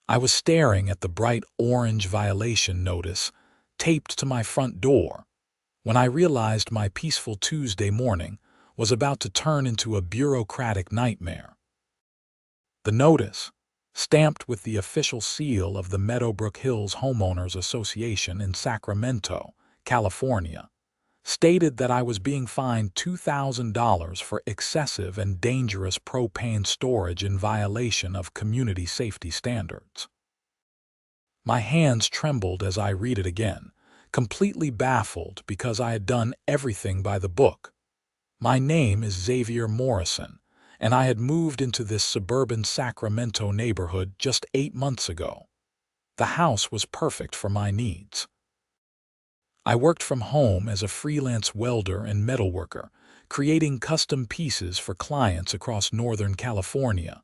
I was staring at the bright orange violation notice taped to my front door when I realized my peaceful Tuesday morning was about to turn into a bureaucratic nightmare. The notice, stamped with the official seal of the Meadowbrook Hills Homeowners Association in Sacramento, California, stated that I was being fined $2,000 for excessive and dangerous propane storage in violation of community safety standards. My hands trembled as I read it again, completely baffled because I had done everything by the book. My name is Xavier Morrison, and I had moved into this suburban Sacramento neighborhood just 8 months ago. The house was perfect for my needs. I worked from home as a freelance welder and metalworker, creating custom pieces for clients across Northern California.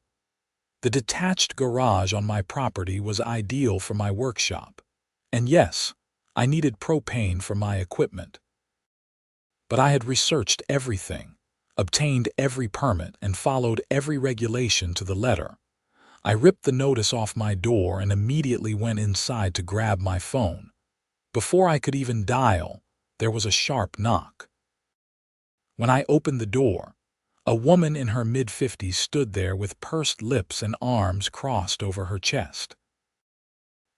The detached garage on my property was ideal for my workshop. And yes, I needed propane for my equipment. But I had researched everything, obtained every permit, and followed every regulation to the letter. I ripped the notice off my door and immediately went inside to grab my phone. Before I could even dial, there was a sharp knock. When I opened the door, a woman in her mid-50s stood there with pursed lips and arms crossed over her chest.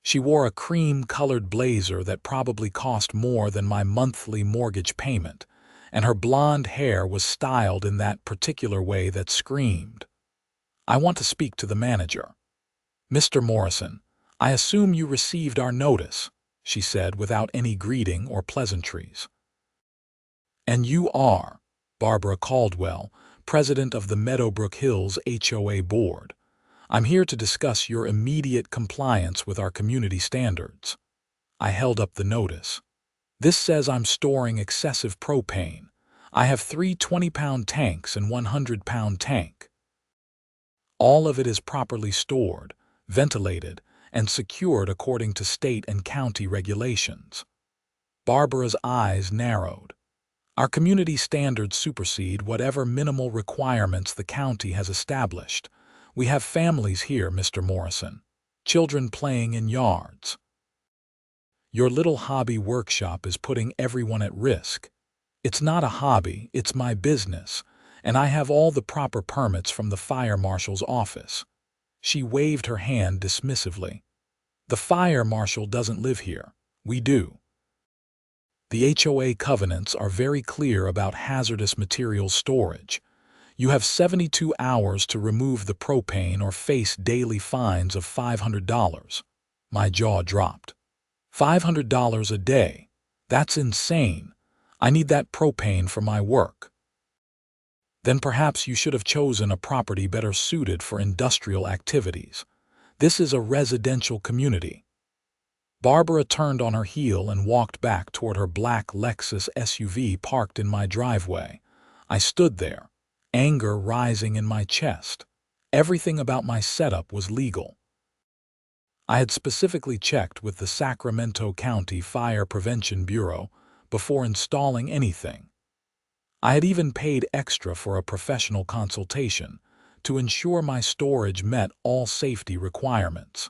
She wore a cream-colored blazer that probably cost more than my monthly mortgage payment, and her blonde hair was styled in that particular way that screamed, "I want to speak to the manager." "Mr. Morrison, I assume you received our notice," she said without any greeting or pleasantries. "And you are Barbara Caldwell, president of the Meadowbrook Hills HOA board. I'm here to discuss your immediate compliance with our community standards." I held up the notice. "This says I'm storing excessive propane. I have 3 20-pound tanks and 100-pound tank. All of it is properly stored, ventilated, and secured according to state and county regulations." Barbara's eyes narrowed. "Our community standards supersede whatever minimal requirements the county has established. We have families here, Mr. Morrison, children playing in yards. Your little hobby workshop is putting everyone at risk. It's not a hobby, it's my business, and I have all the proper permits from the fire marshal's office." She waved her hand dismissively. "The fire marshal doesn't live here. We do. The HOA covenants are very clear about hazardous material storage. You have 72 hours to remove the propane or face daily fines of $500. My jaw dropped. $500 a day? That's insane. I need that propane for my work. Then perhaps you should have chosen a property better suited for industrial activities. This is a residential community." Barbara turned on her heel and walked back toward her black Lexus SUV parked in my driveway. I stood there, anger rising in my chest. Everything about my setup was legal. I had specifically checked with the Sacramento County Fire Prevention Bureau before installing anything. I had even paid extra for a professional consultation to ensure my storage met all safety requirements.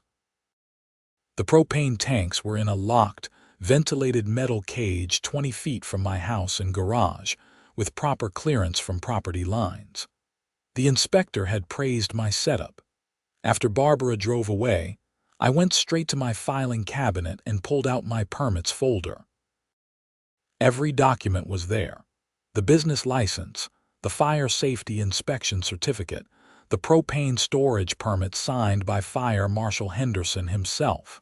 The propane tanks were in a locked, ventilated metal cage 20 feet from my house and garage, with proper clearance from property lines. The inspector had praised my setup. After Barbara drove away, I went straight to my filing cabinet and pulled out my permits folder. Every document was there: the business license, the fire safety inspection certificate, the propane storage permit signed by Fire Marshal Henderson himself.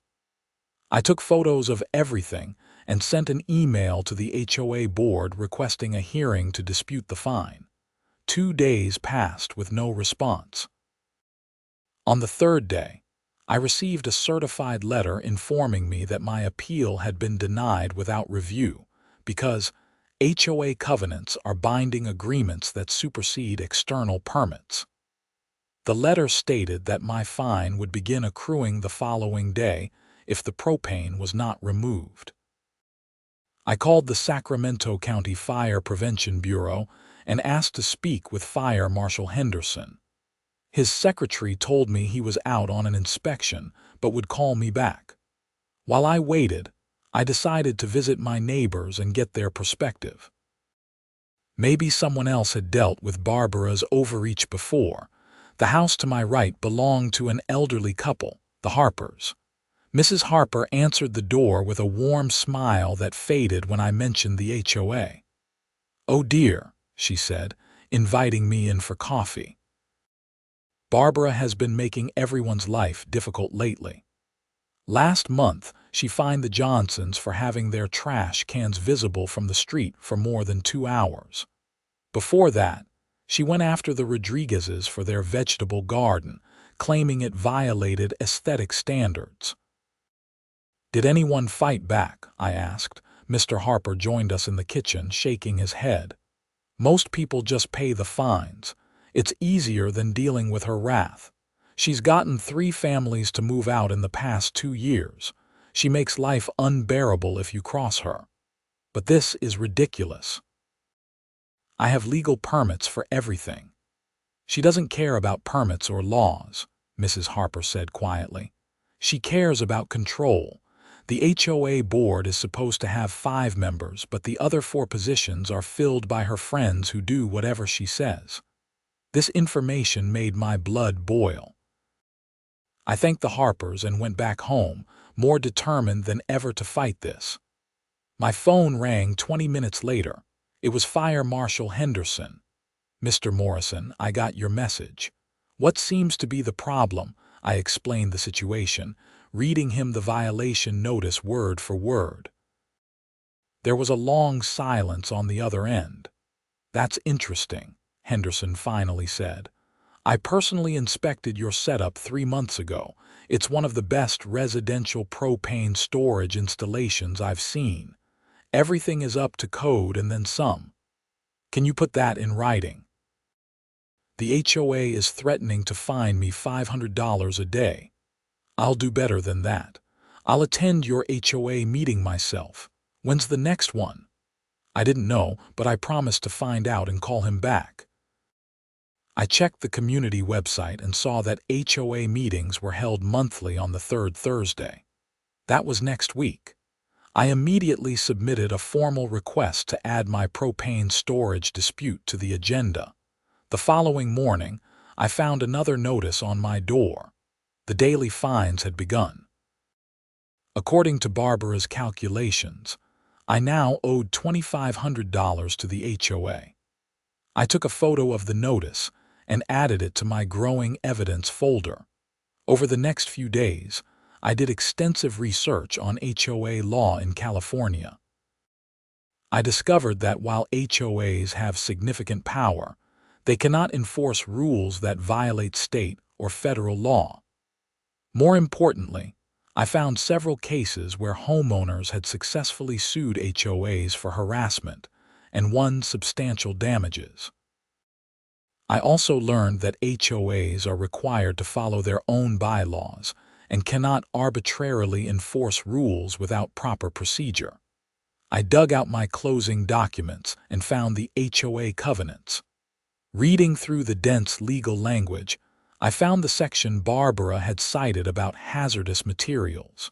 I took photos of everything and sent an email to the HOA board requesting a hearing to dispute the fine. 2 days passed with no response. On the 3rd day, I received a certified letter informing me that my appeal had been denied without review because HOA covenants are binding agreements that supersede external permits. The letter stated that my fine would begin accruing the following day if the propane was not removed. I called the Sacramento County Fire Prevention Bureau and asked to speak with Fire Marshal Henderson. His secretary told me he was out on an inspection but would call me back. While I waited, I decided to visit my neighbors and get their perspective. Maybe someone else had dealt with Barbara's overreach before. The house to my right belonged to an elderly couple, the Harpers. Mrs. Harper answered the door with a warm smile that faded when I mentioned the HOA. "Oh dear," she said, inviting me in for coffee. "Barbara has been making everyone's life difficult lately. Last month, she fined the Johnsons for having their trash cans visible from the street for more than 2 hours. Before that, she went after the Rodriguezes for their vegetable garden, claiming it violated aesthetic standards." "Did anyone fight back?" I asked. Mr. Harper joined us in the kitchen, shaking his head. "Most people just pay the fines. It's easier than dealing with her wrath. She's gotten 3 families to move out in the past 2 years. She makes life unbearable if you cross her. But this is ridiculous. I have legal permits for everything." "She doesn't care about permits or laws," Mrs. Harper said quietly. "She cares about control. The HOA board is supposed to have 5 members, but the other 4 positions are filled by her friends who do whatever she says." This information made my blood boil. I thanked the Harpers and went back home, more determined than ever to fight this. My phone rang 20 minutes later. It was Fire Marshal Henderson. "Mr. Morrison, I got your message. What seems to be the problem?" I explained the situation, reading him the violation notice word for word. There was a long silence on the other end. "That's interesting," Henderson finally said. "I personally inspected your setup 3 months ago. It's one of the best residential propane storage installations I've seen. Everything is up to code and then some. Can you put that in writing? The HOA is threatening to fine me $500 a day. I'll do better than that. I'll attend your HOA meeting myself. When's the next one?" I didn't know, but I promised to find out and call him back. I checked the community website and saw that HOA meetings were held monthly on the 3rd Thursday. That was next week. I immediately submitted a formal request to add my propane storage dispute to the agenda. The following morning, I found another notice on my door. The daily fines had begun. According to Barbara's calculations, I now owed $2,500 to the HOA. I took a photo of the notice and added it to my growing evidence folder. Over the next few days, I did extensive research on HOA law in California. I discovered that while HOAs have significant power, they cannot enforce rules that violate state or federal law. More importantly, I found several cases where homeowners had successfully sued HOAs for harassment and won substantial damages. I also learned that HOAs are required to follow their own bylaws and cannot arbitrarily enforce rules without proper procedure. I dug out my closing documents and found the HOA covenants. Reading through the dense legal language, I found the section Barbara had cited about hazardous materials.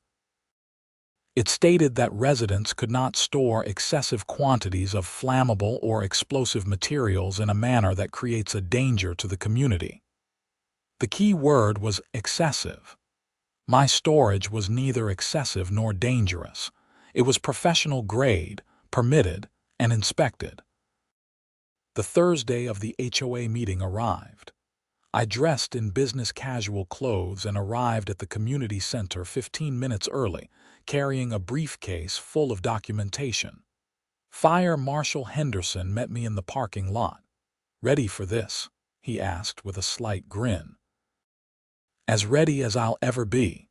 It stated that residents could not store excessive quantities of flammable or explosive materials in a manner that creates a danger to the community. The key word was excessive. My storage was neither excessive nor dangerous. It was professional grade, permitted, and inspected. The Thursday of the HOA meeting arrived. I dressed in business casual clothes and arrived at the community center 15 minutes early, carrying a briefcase full of documentation. Fire Marshal Henderson met me in the parking lot. "Ready for this?" he asked with a slight grin. "As ready as I'll ever be."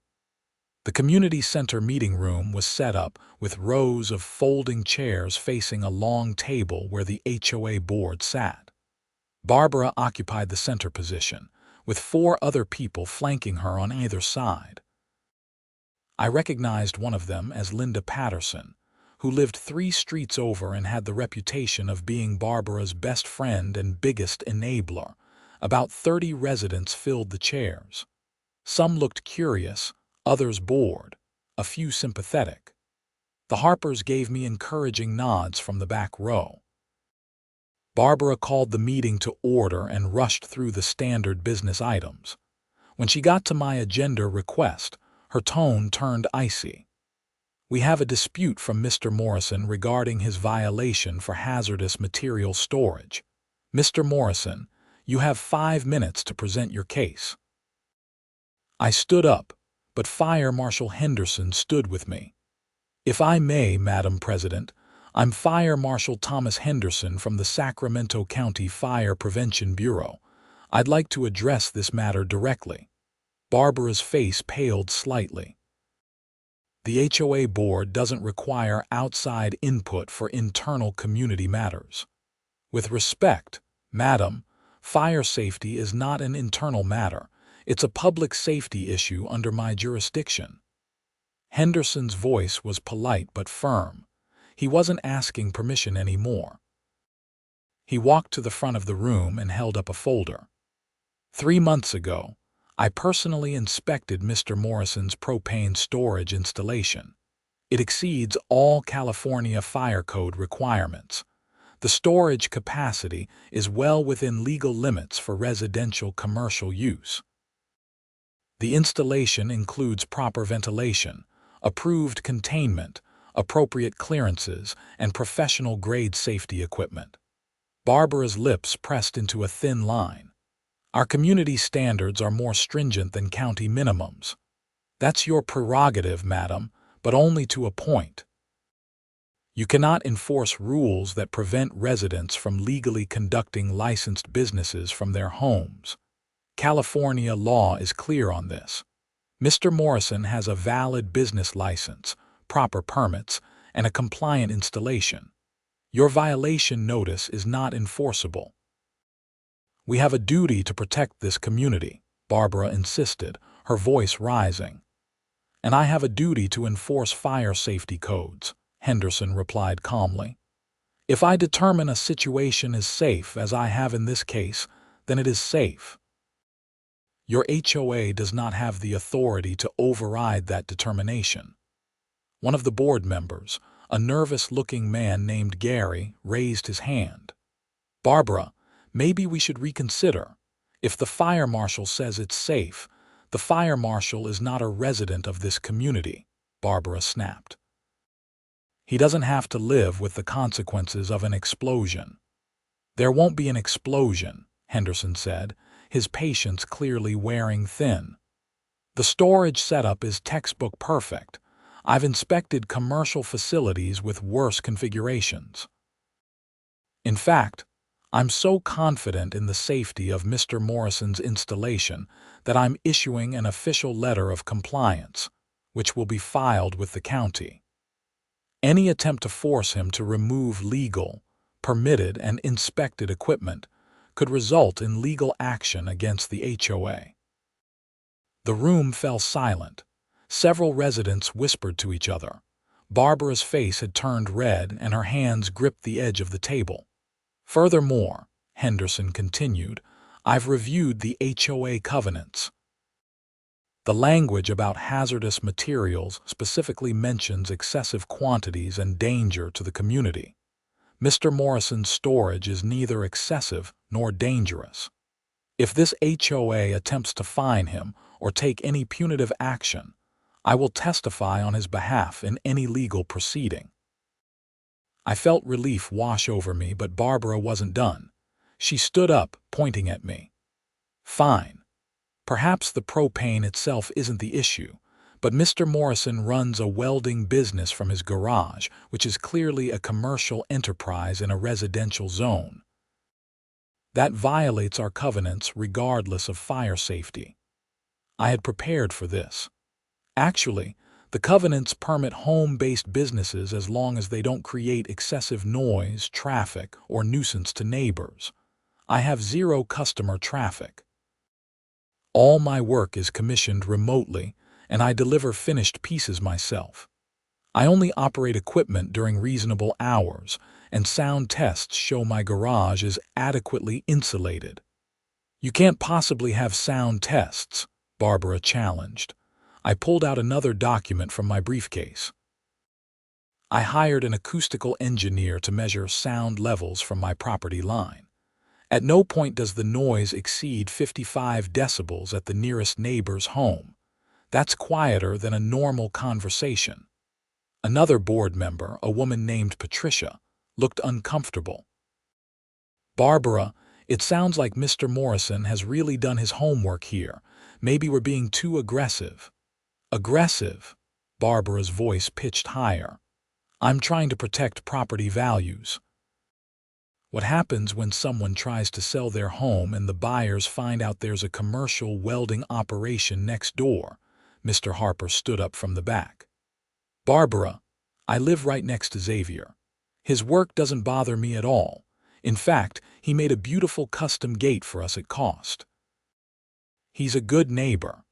The community center meeting room was set up with rows of folding chairs facing a long table where the HOA board sat. Barbara occupied the center position, with 4 other people flanking her on either side. I recognized one of them as Linda Patterson, who lived 3 streets over and had the reputation of being Barbara's best friend and biggest enabler, About 30 residents filled the chairs. Some looked curious, others bored, a few sympathetic. The Harpers gave me encouraging nods from the back row. Barbara called the meeting to order and rushed through the standard business items. When she got to my agenda request, her tone turned icy. "We have a dispute from Mr. Morrison regarding his violation for hazardous material storage. Mr. Morrison, you have 5 minutes to present your case." I stood up, but Fire Marshal Henderson stood with me. "If I may, Madam President, I'm Fire Marshal Thomas Henderson from the Sacramento County Fire Prevention Bureau. I'd like to address this matter directly." Barbara's face paled slightly. "The HOA board doesn't require outside input for internal community matters. With respect, Madam, fire safety is not an internal matter. It's a public safety issue under my jurisdiction." Henderson's voice was polite but firm. He wasn't asking permission anymore. He walked to the front of the room and held up a folder. 3 months ago, I personally inspected Mr. Morrison's propane storage installation. It exceeds all California Fire Code requirements. The storage capacity is well within legal limits for residential commercial use. The installation includes proper ventilation, approved containment, appropriate clearances, and professional-grade safety equipment. Barbara's lips pressed into a thin line. "Our community standards are more stringent than county minimums." "That's your prerogative, Madam, but only to a point. You cannot enforce rules that prevent residents from legally conducting licensed businesses from their homes. California law is clear on this. Mr. Morrison has a valid business license, proper permits, and a compliant installation. Your violation notice is not enforceable." "We have a duty to protect this community," Barbara insisted, her voice rising. "And I have a duty to enforce fire safety codes," Henderson replied calmly. "If I determine a situation is safe, as I have in this case, then it is safe. Your HOA does not have the authority to override that determination." One of the board members, a nervous-looking man named Gary, raised his hand. "Barbara, maybe we should reconsider. If the fire marshal says it's safe, the fire marshal is not a resident of this community," Barbara snapped. "He doesn't have to live with the consequences of an explosion." "There won't be an explosion," Henderson said, his patience clearly wearing thin. "The storage setup is textbook perfect. I've inspected commercial facilities with worse configurations. In fact, I'm so confident in the safety of Mr. Morrison's installation that I'm issuing an official letter of compliance, which will be filed with the county. Any attempt to force him to remove legal, permitted, and inspected equipment could result in legal action against the HOA." The room fell silent. Several residents whispered to each other. Barbara's face had turned red and her hands gripped the edge of the table. "Furthermore," Henderson continued, "I've reviewed the HOA covenants. The language about hazardous materials specifically mentions excessive quantities and danger to the community. Mr. Morrison's storage is neither excessive nor dangerous. If this HOA attempts to fine him or take any punitive action, I will testify on his behalf in any legal proceeding." I felt relief wash over me, but Barbara wasn't done. She stood up, pointing at me. "Fine. Perhaps the propane itself isn't the issue, but Mr. Morrison runs a welding business from his garage, which is clearly a commercial enterprise in a residential zone. That violates our covenants regardless of fire safety." I had prepared for this. Actually, the covenants permit home-based businesses as long as they don't create excessive noise, traffic, or nuisance to neighbors. I have zero customer traffic. All my work is commissioned remotely, and I deliver finished pieces myself. I only operate equipment during reasonable hours, and sound tests show my garage is adequately insulated. You can't possibly have sound tests, Barbara challenged. I pulled out another document from my briefcase. I hired an acoustical engineer to measure sound levels from my property line. At no point does the noise exceed 55 decibels at the nearest neighbor's home. That's quieter than a normal conversation. Another board member, a woman named Patricia, looked uncomfortable. Barbara, it sounds like Mr. Morrison has really done his homework here. Maybe we're being too aggressive. Aggressive? Barbara's voice pitched higher. I'm trying to protect property values. What happens when someone tries to sell their home and the buyers find out there's a commercial welding operation next door? Mr. Harper stood up from the back. Barbara, I live right next to Xavier. His work doesn't bother me at all. In fact, he made a beautiful custom gate for us at cost. He's a good neighbor.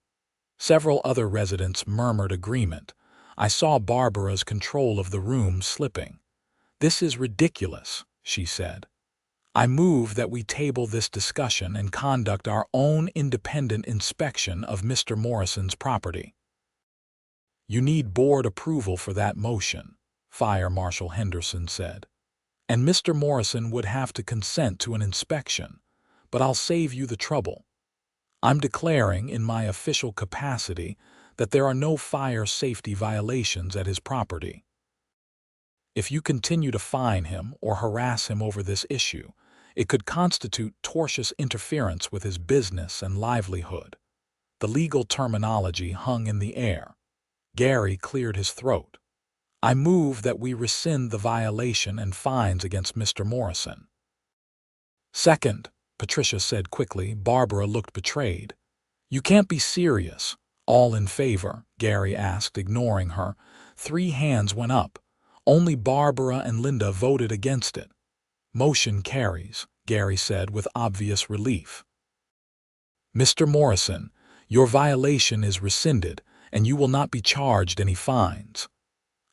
Several other residents murmured agreement. I saw Barbara's control of the room slipping. This is ridiculous, she said. I move that we table this discussion and conduct our own independent inspection of Mr. Morrison's property. You need board approval for that motion, Fire Marshal Henderson said. And Mr. Morrison would have to consent to an inspection, but I'll save you the trouble. I'm declaring in my official capacity that there are no fire safety violations at his property. If you continue to fine him or harass him over this issue, it could constitute tortious interference with his business and livelihood. The legal terminology hung in the air. Gary cleared his throat. I move that we rescind the violation and fines against Mr. Morrison. Second, Patricia said quickly. Barbara looked betrayed. You can't be serious. All in favor? Gary asked, ignoring her. 3 hands went up. Only Barbara and Linda voted against it. Motion carries, Gary said with obvious relief. Mr. Morrison, your violation is rescinded, and you will not be charged any fines.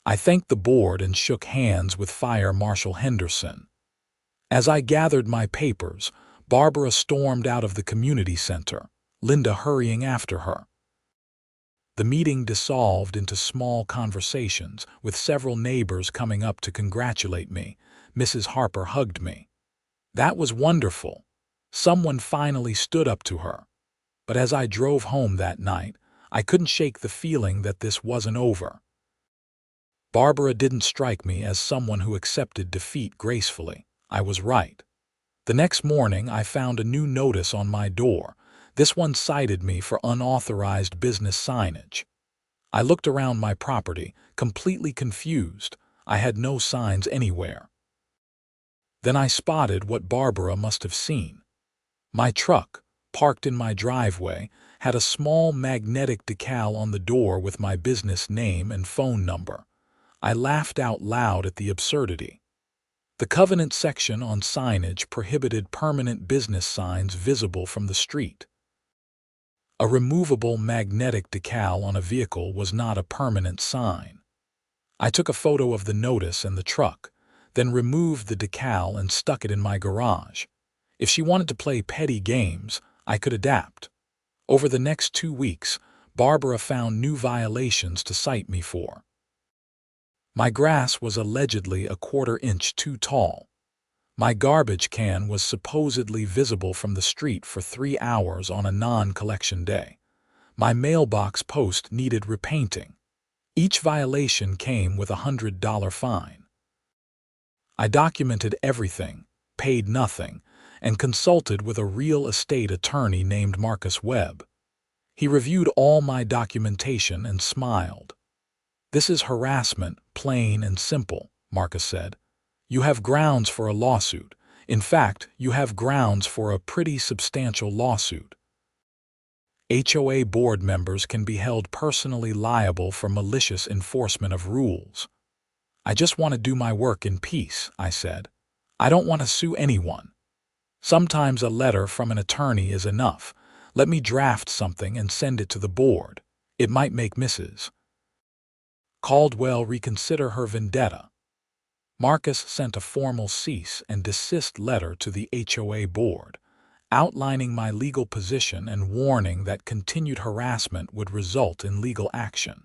I thanked the board and shook hands with Fire Marshal Henderson. As I gathered my papers, Barbara stormed out of the community center, Linda hurrying after her. The meeting dissolved into small conversations, with several neighbors coming up to congratulate me. Mrs. Harper hugged me. That was wonderful. Someone finally stood up to her. But as I drove home that night, I couldn't shake the feeling that this wasn't over. Barbara didn't strike me as someone who accepted defeat gracefully. I was right. The next morning, I found a new notice on my door. This one cited me for unauthorized business signage. I looked around my property, completely confused. I had no signs anywhere. Then I spotted what Barbara must have seen. My truck, parked in my driveway, had a small magnetic decal on the door with my business name and phone number. I laughed out loud at the absurdity. The covenant section on signage prohibited permanent business signs visible from the street. A removable magnetic decal on a vehicle was not a permanent sign. I took a photo of the notice and the truck, then removed the decal and stuck it in my garage. If she wanted to play petty games, I could adapt. Over the next 2 weeks, Barbara found new violations to cite me for. My grass was allegedly a 1/4 inch too tall. My garbage can was supposedly visible from the street for 3 hours on a non-collection day. My mailbox post needed repainting. Each violation came with a $100 fine. I documented everything, paid nothing, and consulted with a real estate attorney named Marcus Webb. He reviewed all my documentation and smiled. This is harassment, plain and simple, Marcus said. You have grounds for a lawsuit. In fact, you have grounds for a pretty substantial lawsuit. HOA board members can be held personally liable for malicious enforcement of rules. I just want to do my work in peace, I said. I don't want to sue anyone. Sometimes a letter from an attorney is enough. Let me draft something and send it to the board. It might make Mrs. Caldwell reconsider her vendetta. Marcus sent a formal cease and desist letter to the HOA board. outlining my legal position and warning that continued harassment would result in legal action.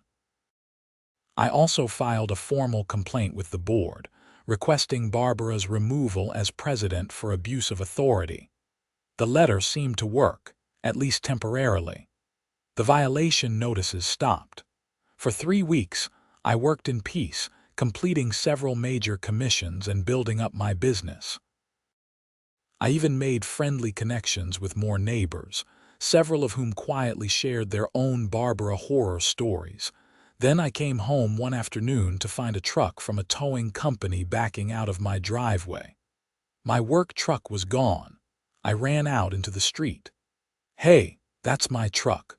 I also filed a formal complaint with the board, requesting Barbara's removal as president for abuse of authority. The letter seemed to work, at least temporarily. The violation notices stopped. For 3 weeks, I worked in peace, completing several major commissions and building up my business. I even made friendly connections with more neighbors, several of whom quietly shared their own Barbara horror stories. Then I came home one afternoon to find a truck from a towing company backing out of my driveway. My work truck was gone. I ran out into the street. "Hey, that's my truck."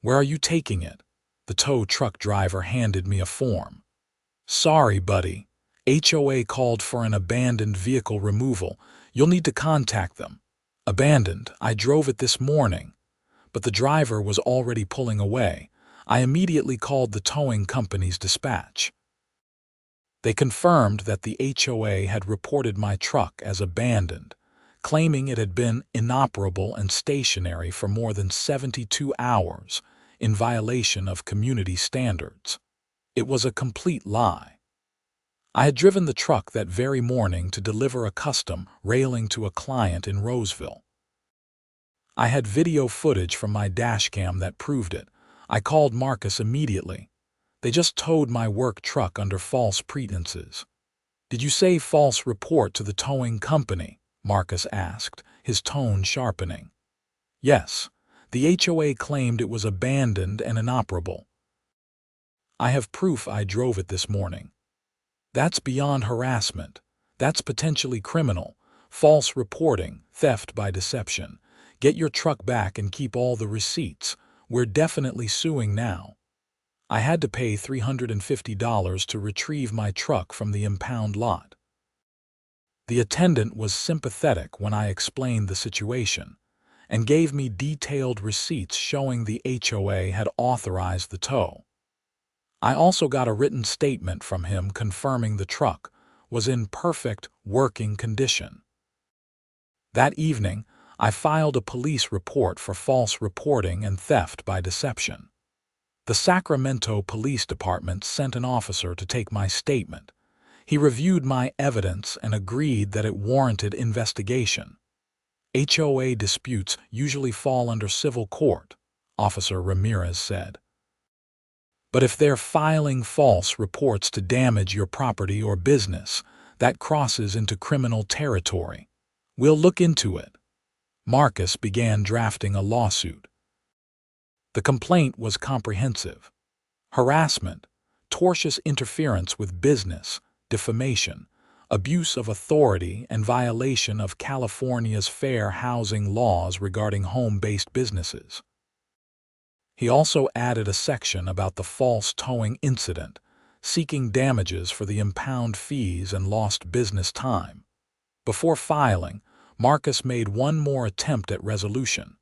"Where are you taking it?" The tow truck driver handed me a form. "Sorry, buddy. HOA called for an abandoned vehicle removal. You'll need to contact them." "Abandoned? I drove it this morning." But the driver was already pulling away. I immediately called the towing company's dispatch. They confirmed that the HOA had reported my truck as abandoned, claiming it had been inoperable and stationary for more than 72 hours, in violation of community standards. It was a complete lie. I had driven the truck that very morning to deliver a custom railing to a client in Roseville. I had video footage from my dashcam that proved it. I called Marcus immediately. "They just towed my work truck under false pretenses." "Did you say false report to the towing company?" Marcus asked, his tone sharpening. "Yes. The HOA claimed it was abandoned and inoperable. I have proof I drove it this morning." "That's beyond harassment. That's potentially criminal. False reporting, theft by deception. Get your truck back and keep all the receipts. We're definitely suing now." I had to pay $350 to retrieve my truck from the impound lot. The attendant was sympathetic when I explained the situation, and gave me detailed receipts showing the HOA had authorized the tow. I also got a written statement from him confirming the truck was in perfect working condition. That evening, I filed a police report for false reporting and theft by deception. The Sacramento Police Department sent an officer to take my statement. He reviewed my evidence and agreed that it warranted investigation. HOA disputes usually fall under civil court, Officer Ramirez said. "But if they're filing false reports to damage your property or business, that crosses into criminal territory. We'll look into it." Marcus began drafting a lawsuit. The complaint was comprehensive: harassment, tortious interference with business, defamation, abuse of authority, and violation of California's fair housing laws regarding home-based businesses. He also added a section about the false towing incident, seeking damages for the impound fees and lost business time. Before filing, Marcus made one more attempt at resolution.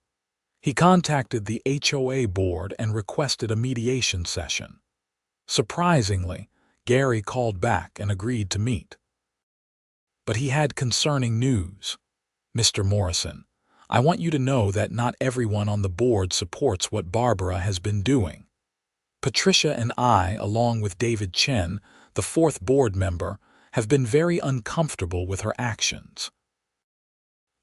He contacted the HOA board and requested a mediation session. Surprisingly, Gary called back and agreed to meet. But he had concerning news. "Mr. Morrison, I want you to know that not everyone on the board supports what Barbara has been doing. Patricia and I, along with David Chen, the fourth board member, have been very uncomfortable with her actions.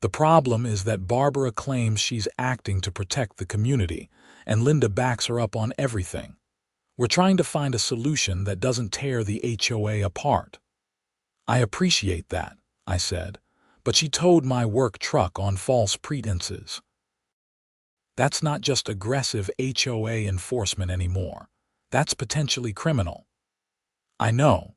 The problem is that Barbara claims she's acting to protect the community, and Linda backs her up on everything. We're trying to find a solution that doesn't tear the HOA apart." "I appreciate that," I said, "but she towed my work truck on false pretenses." "That's not just aggressive HOA enforcement anymore. That's potentially criminal." "I know.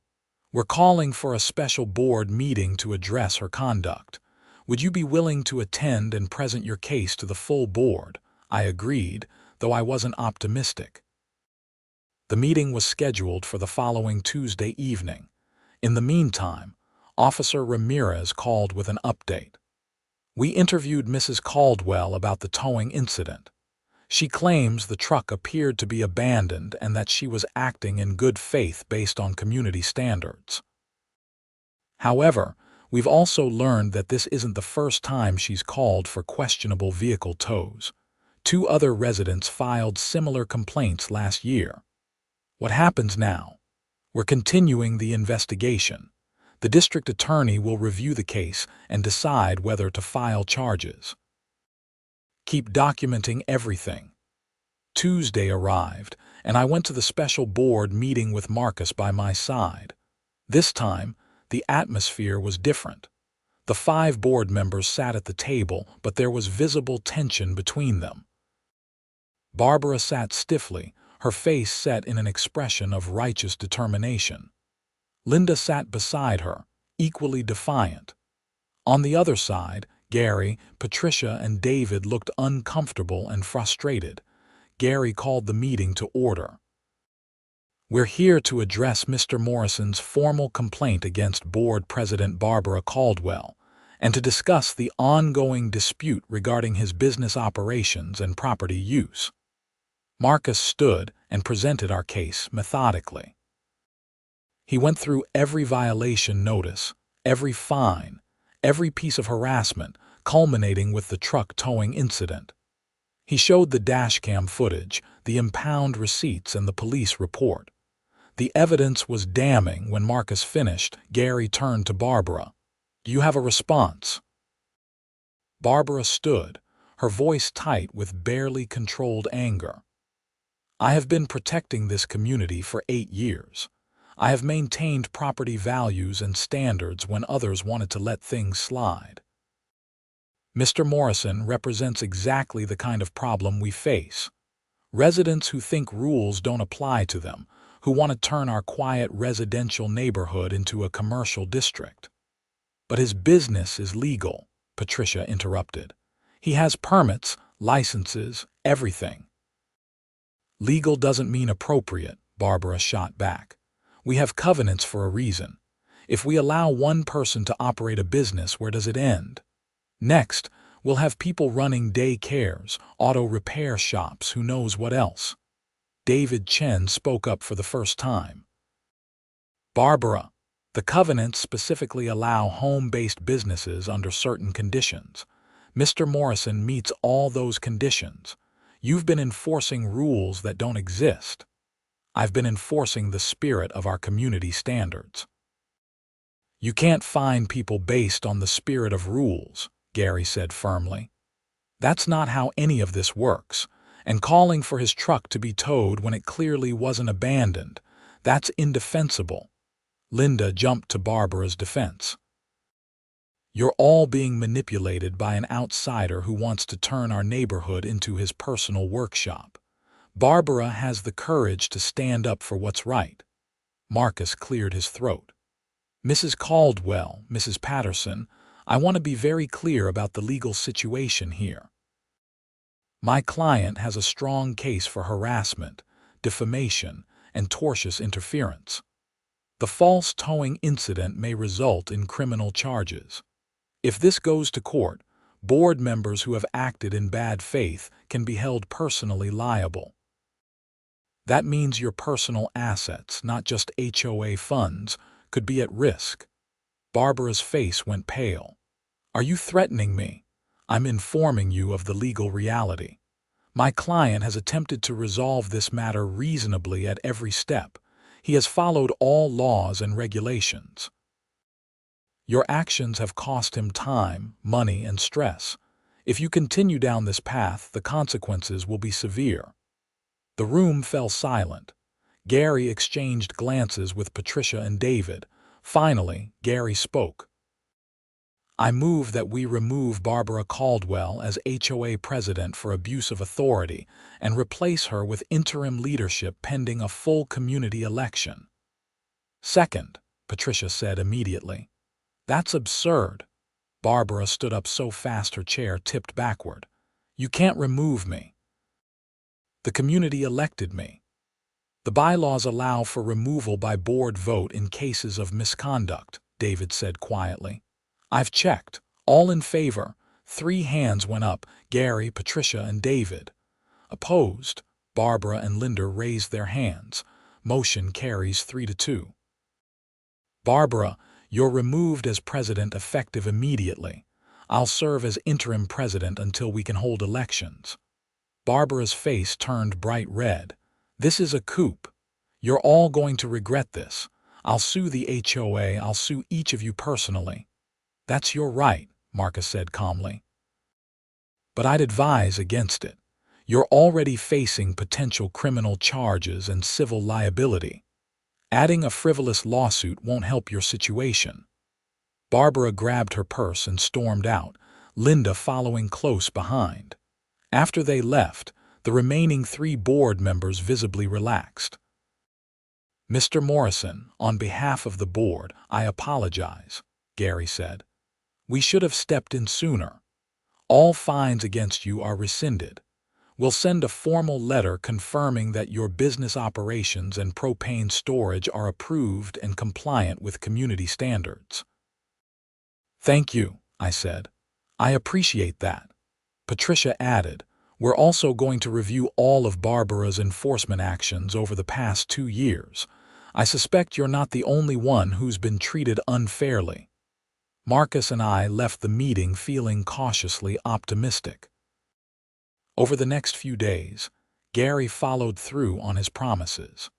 We're calling for a special board meeting to address her conduct. Would you be willing to attend and present your case to the full board?" I agreed, though I wasn't optimistic. The meeting was scheduled for the following Tuesday evening. In the meantime, Officer Ramirez called with an update. We interviewed Mrs. Caldwell about the towing incident. She claims the truck appeared to be abandoned and that she was acting in good faith based on community standards. However, We've also learned that this isn't the first time she's called for questionable vehicle tows. 2 other residents filed similar complaints last year. What happens now? We're continuing the investigation. The district attorney will review the case and decide whether to file charges. Keep documenting everything. Tuesday arrived, and I went to the special board meeting with Marcus by my side. This time, the atmosphere was different. The 5 board members sat at the table, but there was visible tension between them. Barbara sat stiffly, her face set in an expression of righteous determination. Linda sat beside her, equally defiant. On the other side, Gary, Patricia, and David looked uncomfortable and frustrated. Gary called the meeting to order. We're here to address Mr. Morrison's formal complaint against Board President Barbara Caldwell, and to discuss the ongoing dispute regarding his business operations and property use. Marcus stood and presented our case methodically. He went through every violation notice, every fine, every piece of harassment, culminating with the truck towing incident. He showed the dashcam footage, the impound receipts, and the police report. The evidence was damning. When Marcus finished, Gary turned to Barbara. "Do you have a response?" Barbara stood, her voice tight with barely controlled anger. "I have been protecting this community for 8 years. I have maintained property values and standards when others wanted to let things slide. Mr. Morrison represents exactly the kind of problem we face. Residents who think rules don't apply to them, who want to turn our quiet residential neighborhood into a commercial district." "But his business is legal," Patricia interrupted. "He has permits, licenses, everything." "Legal doesn't mean appropriate," Barbara shot back. "We have covenants for a reason. If we allow one person to operate a business, where does it end? Next, we'll have people running day cares, auto repair shops, who knows what else." David Chen spoke up for the first time. "Barbara, the covenants specifically allow home-based businesses under certain conditions. Mr. Morrison meets all those conditions. You've been enforcing rules that don't exist. I've been enforcing the spirit of our community standards." "You can't fine people based on the spirit of rules," Gary said firmly. "That's not how any of this works. And calling for his truck to be towed when it clearly wasn't abandoned, that's indefensible." Linda jumped to Barbara's defense. "You're all being manipulated by an outsider who wants to turn our neighborhood into his personal workshop. Barbara has the courage to stand up for what's right." Marcus cleared his throat. "Mrs. Caldwell, Mrs. Patterson, I want to be very clear about the legal situation here. My client has a strong case for harassment, defamation, and tortious interference. The false towing incident may result in criminal charges. If this goes to court, board members who have acted in bad faith can be held personally liable. That means your personal assets, not just HOA funds, could be at risk." Barbara's face went pale. "Are you threatening me? I'm informing you of the legal reality. My client has attempted to resolve this matter reasonably at every step. He has followed all laws and regulations. Your actions have cost him time, money, and stress. If you continue down this path, the consequences will be severe." The room fell silent. Gary exchanged glances with Patricia and David. Finally, Gary spoke. "I move that we remove Barbara Caldwell as HOA president for abuse of authority and replace her with interim leadership pending a full community election." "Second," Patricia said immediately. "That's absurd." Barbara stood up so fast her chair tipped backward. "You can't remove me. The community elected me. The bylaws allow for removal by board vote in cases of misconduct," David said quietly. "I've checked. All in favor." 3 hands went up, Gary, Patricia, and David. Opposed, Barbara and Linda raised their hands. Motion carries 3-2. "Barbara, You're removed as president effective immediately. I'll serve as interim president until we can hold elections." Barbara's face turned bright red. "This is a coup. You're all going to regret this. I'll sue the HOA. I'll sue each of you personally." "That's your right," Marcus said calmly. "But I'd advise against it. You're already facing potential criminal charges and civil liability. Adding a frivolous lawsuit won't help your situation." Barbara grabbed her purse and stormed out, Linda following close behind. After they left, the remaining 3 board members visibly relaxed. "Mr. Morrison, on behalf of the board, I apologize," Gary said. "We should have stepped in sooner. All fines against you are rescinded. We'll send a formal letter confirming that your business operations and propane storage are approved and compliant with community standards." "Thank you," I said. "I appreciate that." Patricia added, "We're also going to review all of Barbara's enforcement actions over the past 2 years. I suspect you're not the only one who's been treated unfairly." Marcus and I left the meeting feeling cautiously optimistic. Over the next few days, Gary followed through on his promises.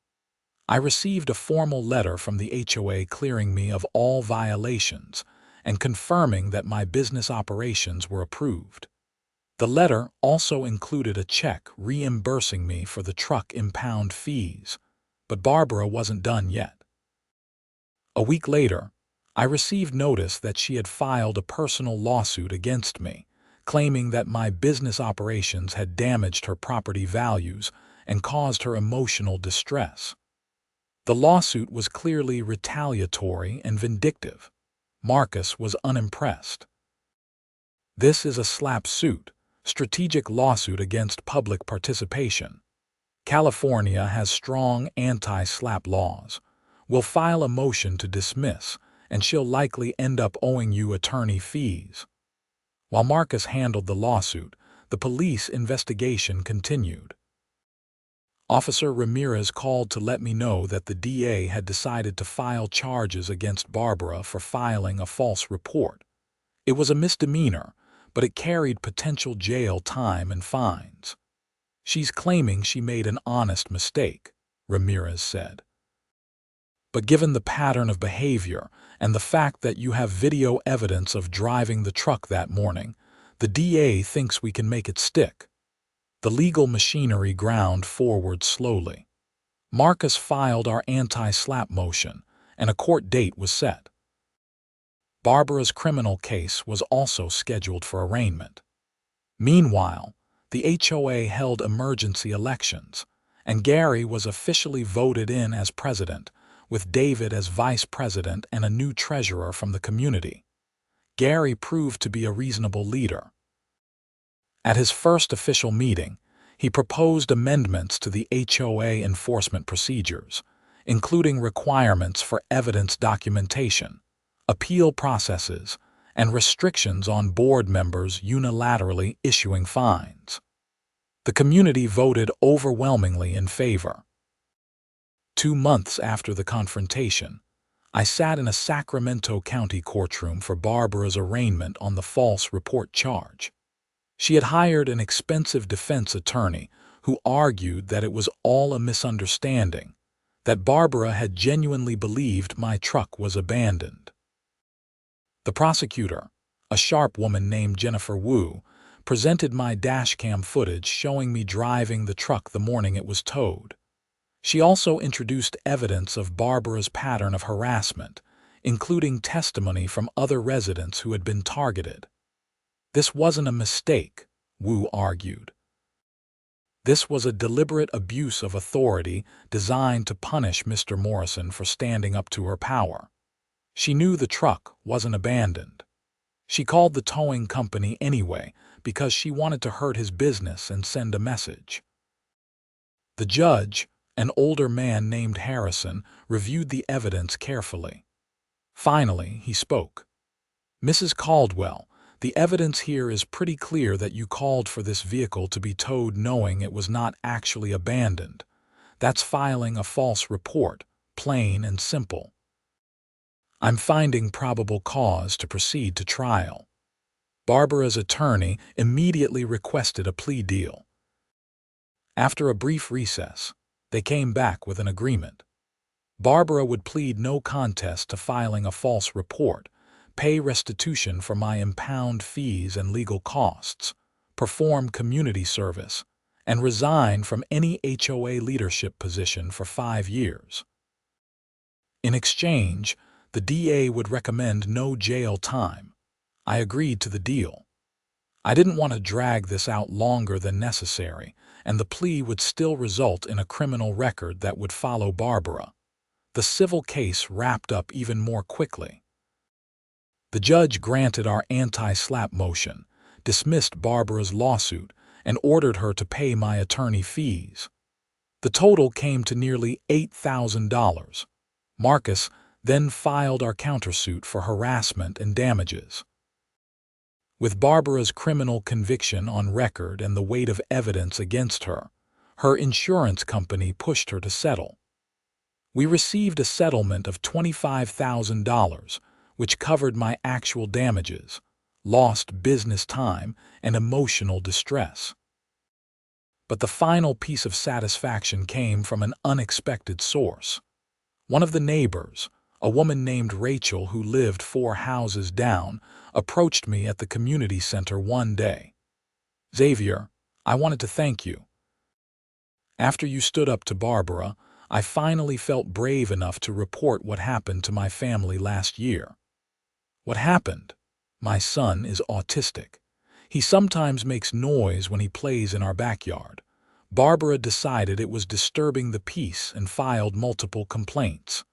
I received a formal letter from the HOA clearing me of all violations and confirming that my business operations were approved. The letter also included a check reimbursing me for the truck impound fees, but Barbara wasn't done yet. A week later, I received notice that she had filed a personal lawsuit against me, claiming that my business operations had damaged her property values and caused her emotional distress. The lawsuit was clearly retaliatory and vindictive. Marcus was unimpressed. "This is a SLAPP suit, strategic lawsuit against public participation. California has strong anti-SLAPP laws. We'll file a motion to dismiss, and she'll likely end up owing you attorney fees." While Marcus handled the lawsuit, the police investigation continued. Officer Ramirez called to let me know that the DA had decided to file charges against Barbara for filing a false report. It was a misdemeanor, but it carried potential jail time and fines. "She's claiming she made an honest mistake," Ramirez said. "But given the pattern of behavior and the fact that you have video evidence of driving the truck that morning, the DA thinks we can make it stick." The legal machinery ground forward slowly. Marcus filed our anti-SLAPP motion, and a court date was set. Barbara's criminal case was also scheduled for arraignment. Meanwhile, the HOA held emergency elections, and Gary was officially voted in as president, with David as vice president and a new treasurer from the community. Gary proved to be a reasonable leader. At his first official meeting, he proposed amendments to the HOA enforcement procedures, including requirements for evidence documentation, appeal processes, and restrictions on board members unilaterally issuing fines. The community voted overwhelmingly in favor. 2 months after the confrontation, I sat in a Sacramento County courtroom for Barbara's arraignment on the false report charge. She had hired an expensive defense attorney who argued that it was all a misunderstanding, that Barbara had genuinely believed my truck was abandoned. The prosecutor, a sharp woman named Jennifer Wu, presented my dashcam footage showing me driving the truck the morning it was towed. She also introduced evidence of Barbara's pattern of harassment, including testimony from other residents who had been targeted. "This wasn't a mistake," Wu argued. "This was a deliberate abuse of authority designed to punish Mr. Morrison for standing up to her power. She knew the truck wasn't abandoned. She called the towing company anyway because she wanted to hurt his business and send a message." The judge, an older man named Harrison, reviewed the evidence carefully. Finally, he spoke. "Mrs. Caldwell, the evidence here is pretty clear that you called for this vehicle to be towed knowing it was not actually abandoned. That's filing a false report, plain and simple." I'm finding probable cause to proceed to trial. Barbara's attorney immediately requested a plea deal. After a brief recess, they came back with an agreement. Barbara would plead no contest to filing a false report, pay restitution for my impound fees and legal costs, perform community service, and resign from any HOA leadership position for 5 years. In exchange, the DA would recommend no jail time. I agreed to the deal. I didn't want to drag this out longer than necessary, and the plea would still result in a criminal record that would follow Barbara. The civil case wrapped up even more quickly. The judge granted our anti-SLAPP motion, dismissed Barbara's lawsuit, and ordered her to pay my attorney fees. The total came to nearly $8,000. Marcus then filed our countersuit for harassment and damages. With Barbara's criminal conviction on record and the weight of evidence against her, her insurance company pushed her to settle. We received a settlement of $25,000, which covered my actual damages, lost business time, and emotional distress. But the final piece of satisfaction came from an unexpected source. One of the neighbors, a woman named Rachel who lived 4 houses down, approached me at the community center one day. "Xavier, I wanted to thank you. After you stood up to Barbara, I finally felt brave enough to report what happened to my family last year." "What happened?" "My son is autistic. He sometimes makes noise when he plays in our backyard. Barbara decided it was disturbing the peace and filed multiple complaints.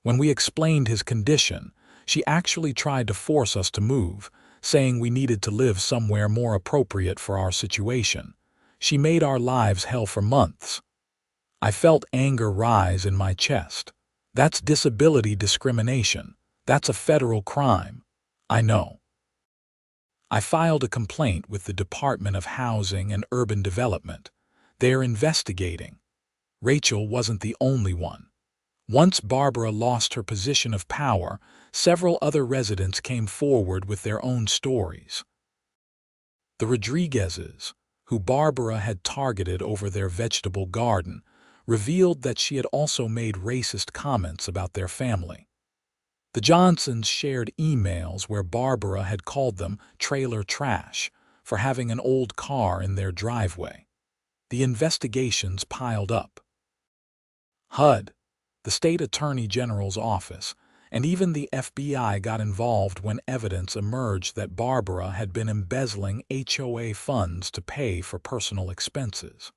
When we explained his condition, she actually tried to force us to move, saying we needed to live somewhere more appropriate for our situation. She made our lives hell for months." I felt anger rise in my chest. "That's disability discrimination. That's a federal crime." "I know." I filed a complaint with the Department of Housing and Urban Development. They're investigating. Rachel wasn't the only one. Once Barbara lost her position of power, several other residents came forward with their own stories. The Rodriguezes, who Barbara had targeted over their vegetable garden, revealed that she had also made racist comments about their family. The Johnsons shared emails where Barbara had called them trailer trash for having an old car in their driveway. The investigations piled up. HUD, the State Attorney General's office, and even the FBI got involved when evidence emerged that Barbara had been embezzling HOA funds to pay for personal expenses.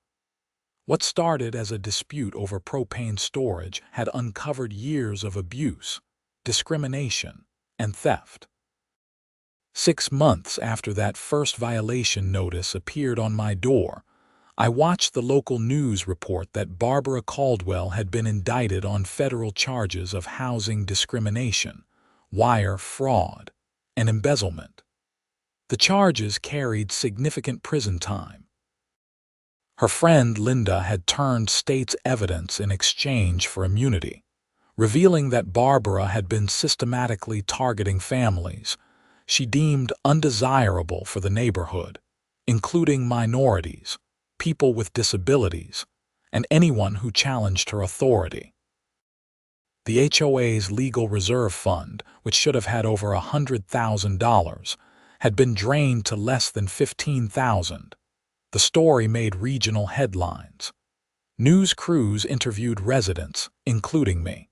What started as a dispute over propane storage had uncovered years of abuse, discrimination, and theft. 6 months after that first violation notice appeared on my door, I watched the local news report that Barbara Caldwell had been indicted on federal charges of housing discrimination, wire fraud, and embezzlement. The charges carried significant prison time. Her friend Linda had turned state's evidence in exchange for immunity, revealing that Barbara had been systematically targeting families she deemed undesirable for the neighborhood, including minorities, people with disabilities, and anyone who challenged her authority. The HOA's legal reserve fund, which should have had over $100,000, had been drained to less than $15,000. The story made regional headlines. News crews interviewed residents, including me.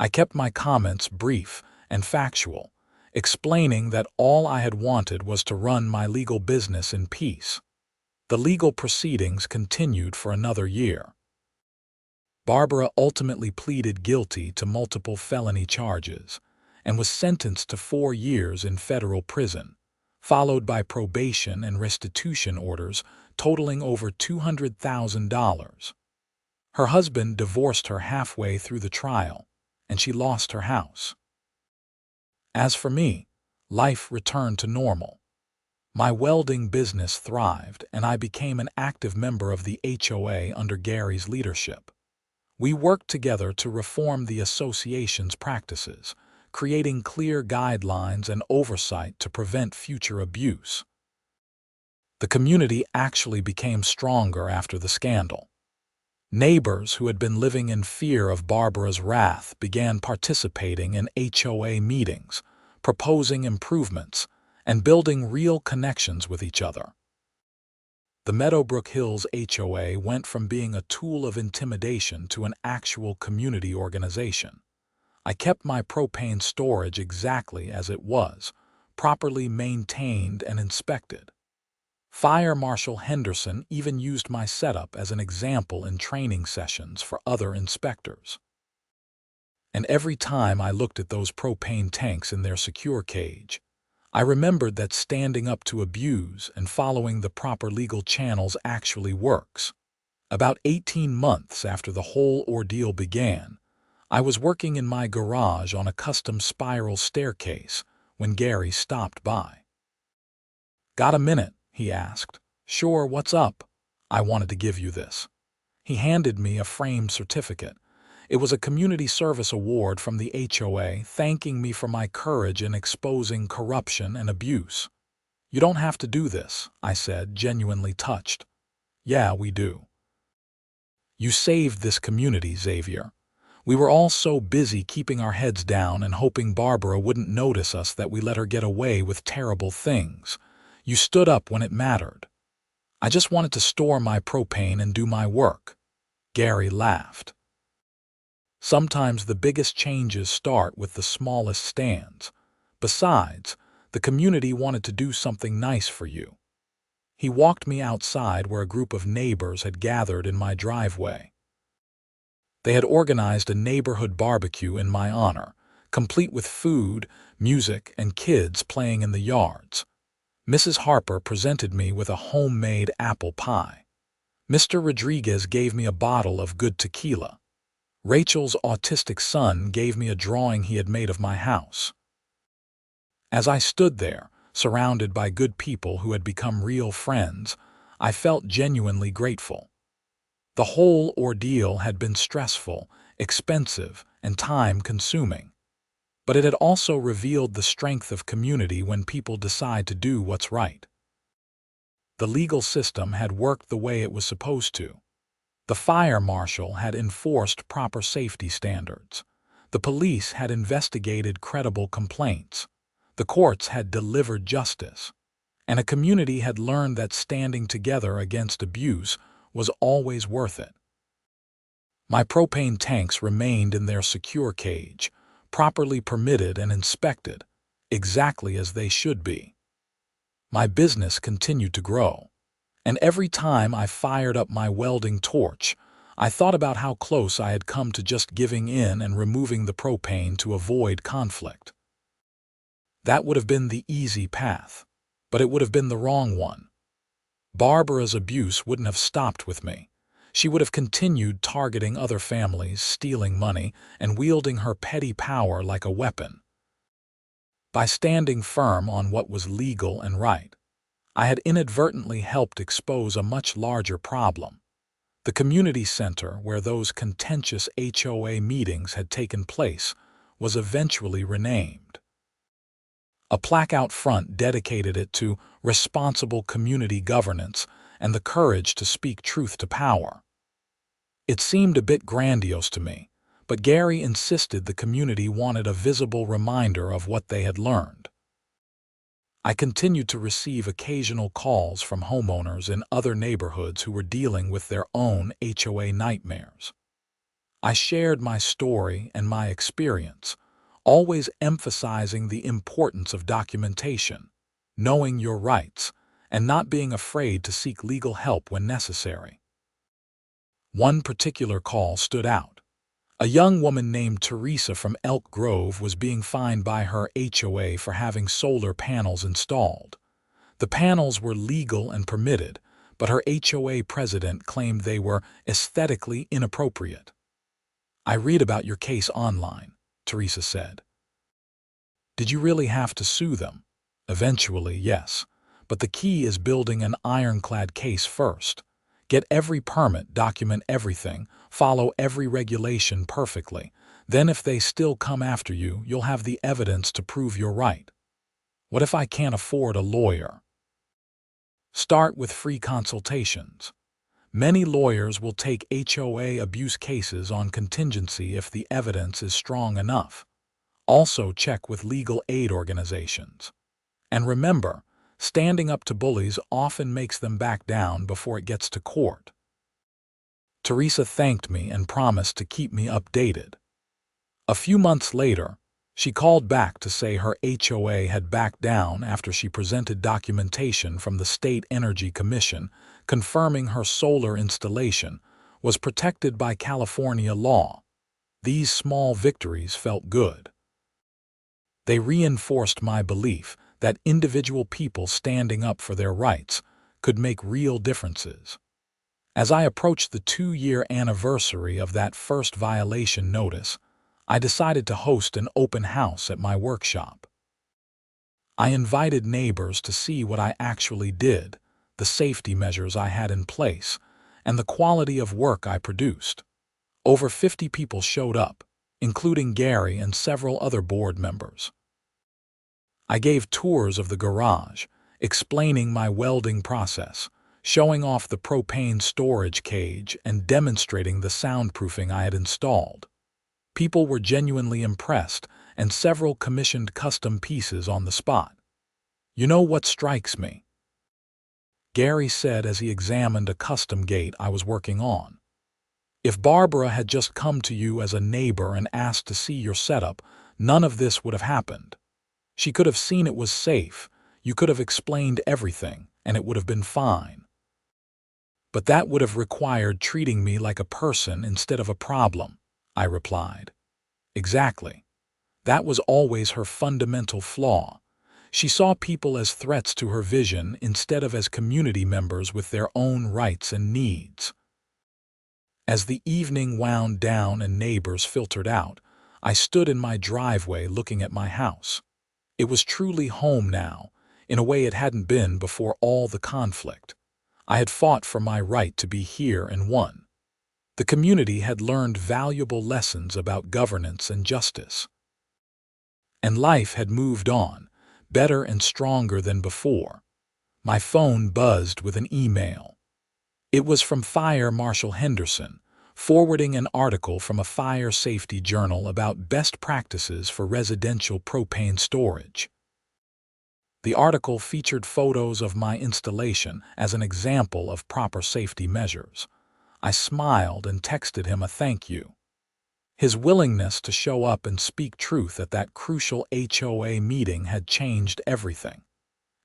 I kept my comments brief and factual, explaining that all I had wanted was to run my legal business in peace. The legal proceedings continued for another year. Barbara ultimately pleaded guilty to multiple felony charges and was sentenced to 4 years in federal prison, followed by probation and restitution orders totaling over $200,000. Her husband divorced her halfway through the trial, and she lost her house. As for me, life returned to normal. My welding business thrived, and I became an active member of the HOA under Gary's leadership. We worked together to reform the association's practices, creating clear guidelines and oversight to prevent future abuse. The community actually became stronger after the scandal. Neighbors who had been living in fear of Barbara's wrath began participating in HOA meetings, proposing improvements, and building real connections with each other. The Meadowbrook Hills HOA went from being a tool of intimidation to an actual community organization. I kept my propane storage exactly as it was, properly maintained and inspected. Fire Marshal Henderson even used my setup as an example in training sessions for other inspectors. And every time I looked at those propane tanks in their secure cage, I remembered that standing up to abuse and following the proper legal channels actually works. About 18 months after the whole ordeal began, I was working in my garage on a custom spiral staircase when Gary stopped by. "Got a minute?" he asked. "Sure, what's up?" "I wanted to give you this." He handed me a framed certificate. It was a community service award from the HOA thanking me for my courage in exposing corruption and abuse. "You don't have to do this," I said, genuinely touched. "Yeah, we do. You saved this community, Xavier. We were all so busy keeping our heads down and hoping Barbara wouldn't notice us that we let her get away with terrible things. You stood up when it mattered. I just wanted to store my propane and do my work." Gary laughed. "Sometimes the biggest changes start with the smallest stands. Besides, the community wanted to do something nice for you." He walked me outside where a group of neighbors had gathered in my driveway. They had organized a neighborhood barbecue in my honor, complete with food, music, and kids playing in the yards. Mrs. Harper presented me with a homemade apple pie. Mr. Rodriguez gave me a bottle of good tequila. Rachel's autistic son gave me a drawing he had made of my house. As I stood there, surrounded by good people who had become real friends, I felt genuinely grateful. The whole ordeal had been stressful, expensive, and time-consuming. But it had also revealed the strength of community when people decide to do what's right. The legal system had worked the way it was supposed to. The fire marshal had enforced proper safety standards. The police had investigated credible complaints. The courts had delivered justice. And a community had learned that standing together against abuse was always worth it. My propane tanks remained in their secure cage, properly permitted and inspected, exactly as they should be. My business continued to grow, and every time I fired up my welding torch, I thought about how close I had come to just giving in and removing the propane to avoid conflict. That would have been the easy path, but it would have been the wrong one. Barbara's abuse wouldn't have stopped with me. She would have continued targeting other families, stealing money, and wielding her petty power like a weapon. By standing firm on what was legal and right, I had inadvertently helped expose a much larger problem. The community center where those contentious HOA meetings had taken place was eventually renamed. A plaque out front dedicated it to responsible community governance and the courage to speak truth to power. It seemed a bit grandiose to me, but Gary insisted the community wanted a visible reminder of what they had learned. I continued to receive occasional calls from homeowners in other neighborhoods who were dealing with their own HOA nightmares. I shared my story and my experience, always emphasizing the importance of documentation, knowing your rights, and not being afraid to seek legal help when necessary. One particular call stood out. A young woman named Teresa from Elk Grove was being fined by her HOA for having solar panels installed. The panels were legal and permitted, but her HOA president claimed they were aesthetically inappropriate. "I read about your case online," Teresa said. "Did you really have to sue them?" "Eventually, yes. But the key is building an ironclad case first. Get every permit, document everything, follow every regulation perfectly. Then if they still come after you, you'll have the evidence to prove you're right. What if I can't afford a lawyer? Start with free consultations. Many lawyers will take HOA abuse cases on contingency if the evidence is strong enough. Also check with legal aid organizations. And remember, standing up to bullies often makes them back down before it gets to court. Teresa thanked me and promised to keep me updated. A few months later, she called back to say her HOA had backed down after she presented documentation from the State Energy Commission confirming her solar installation was protected by California law. These small victories felt good. They reinforced my belief that individual people standing up for their rights could make real differences. As I approached the 2-year anniversary of that first violation notice, I decided to host an open house at my workshop. I invited neighbors to see what I actually did, the safety measures I had in place, and the quality of work I produced. Over 50 people showed up, including Gary and several other board members. I gave tours of the garage, explaining my welding process, showing off the propane storage cage, and demonstrating the soundproofing I had installed. People were genuinely impressed, and several commissioned custom pieces on the spot. You know what strikes me? Gary said as he examined a custom gate I was working on. If Barbara had just come to you as a neighbor and asked to see your setup, none of this would have happened. She could have seen it was safe, you could have explained everything, and it would have been fine. But that would have required treating me like a person instead of a problem, I replied. Exactly. That was always her fundamental flaw. She saw people as threats to her vision instead of as community members with their own rights and needs. As the evening wound down and neighbors filtered out, I stood in my driveway looking at my house. It was truly home now, in a way it hadn't been before all the conflict. I had fought for my right to be here and won. The community had learned valuable lessons about governance and justice. And life had moved on, better and stronger than before. My phone buzzed with an email. It was from Fire Marshal Henderson, forwarding an article from a fire safety journal about best practices for residential propane storage. The article featured photos of my installation as an example of proper safety measures. I smiled and texted him a thank you. His willingness to show up and speak truth at that crucial HOA meeting had changed everything.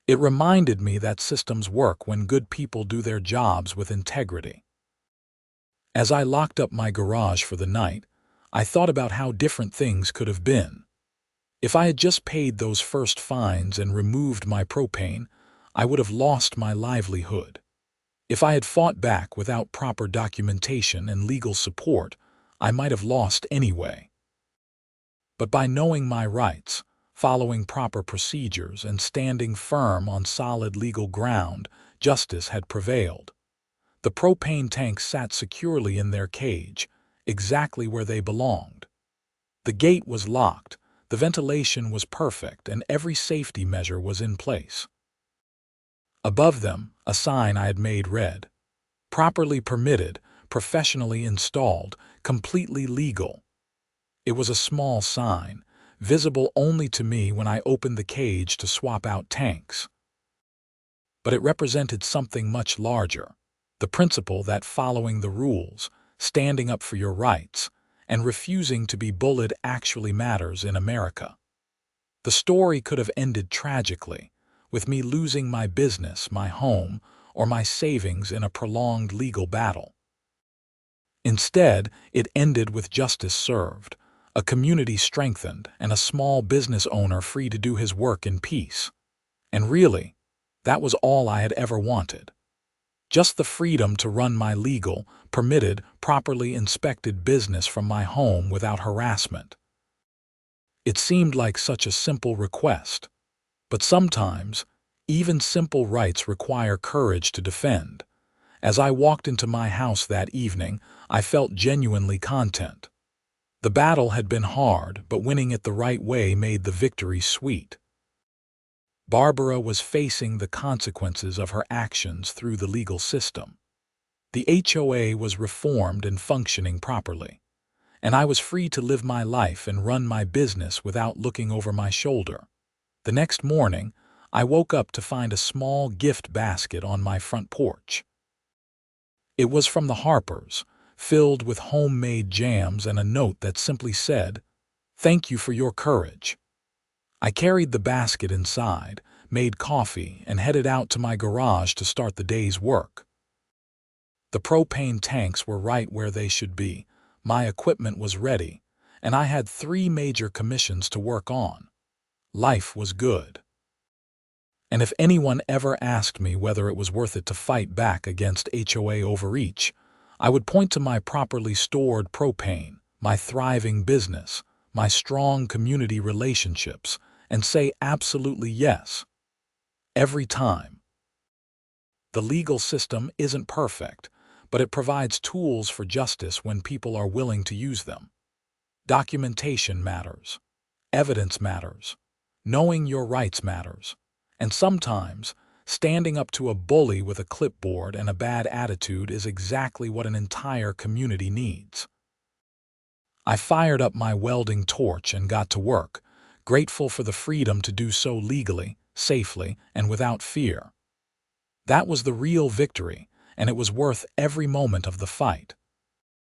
It reminded me that systems work when good people do their jobs with integrity. As I locked up my garage for the night, I thought about how different things could have been. If I had just paid those first fines and removed my propane, I would have lost my livelihood. If I had fought back without proper documentation and legal support, I might have lost anyway. But by knowing my rights, following proper procedures, and standing firm on solid legal ground, justice had prevailed. The propane tanks sat securely in their cage, exactly where they belonged. The gate was locked, the ventilation was perfect, and every safety measure was in place. Above them, a sign I had made read, "Properly permitted, professionally installed, completely legal." It was a small sign, visible only to me when I opened the cage to swap out tanks. But it represented something much larger, the principle that following the rules, standing up for your rights, and refusing to be bullied actually matters in America. The story could have ended tragically, with me losing my business, my home, or my savings in a prolonged legal battle. Instead, it ended with justice served, a community strengthened, and a small business owner free to do his work in peace. And really, that was all I had ever wanted. Just the freedom to run my legal, permitted, properly inspected business from my home without harassment. It seemed like such a simple request, but sometimes, even simple rights require courage to defend, As I walked into my house that evening, I felt genuinely content. The battle had been hard, but winning it the right way made the victory sweet. Barbara was facing the consequences of her actions through the legal system. The HOA was reformed and functioning properly, and I was free to live my life and run my business without looking over my shoulder. The next morning, I woke up to find a small gift basket on my front porch. It was from the Harpers, filled with homemade jams and a note that simply said, "Thank you for your courage." I carried the basket inside, made coffee, and headed out to my garage to start the day's work. The propane tanks were right where they should be, my equipment was ready, and I had 3 major commissions to work on. Life was good. And if anyone ever asked me whether it was worth it to fight back against HOA overreach, I would point to my properly stored propane, my thriving business, my strong community relationships, and say absolutely yes. Every time. The legal system isn't perfect, but it provides tools for justice when people are willing to use them. Documentation matters. Evidence matters. Knowing your rights matters. And sometimes, standing up to a bully with a clipboard and a bad attitude is exactly what an entire community needs. I fired up my welding torch and got to work, grateful for the freedom to do so legally, safely, and without fear. That was the real victory, and it was worth every moment of the fight.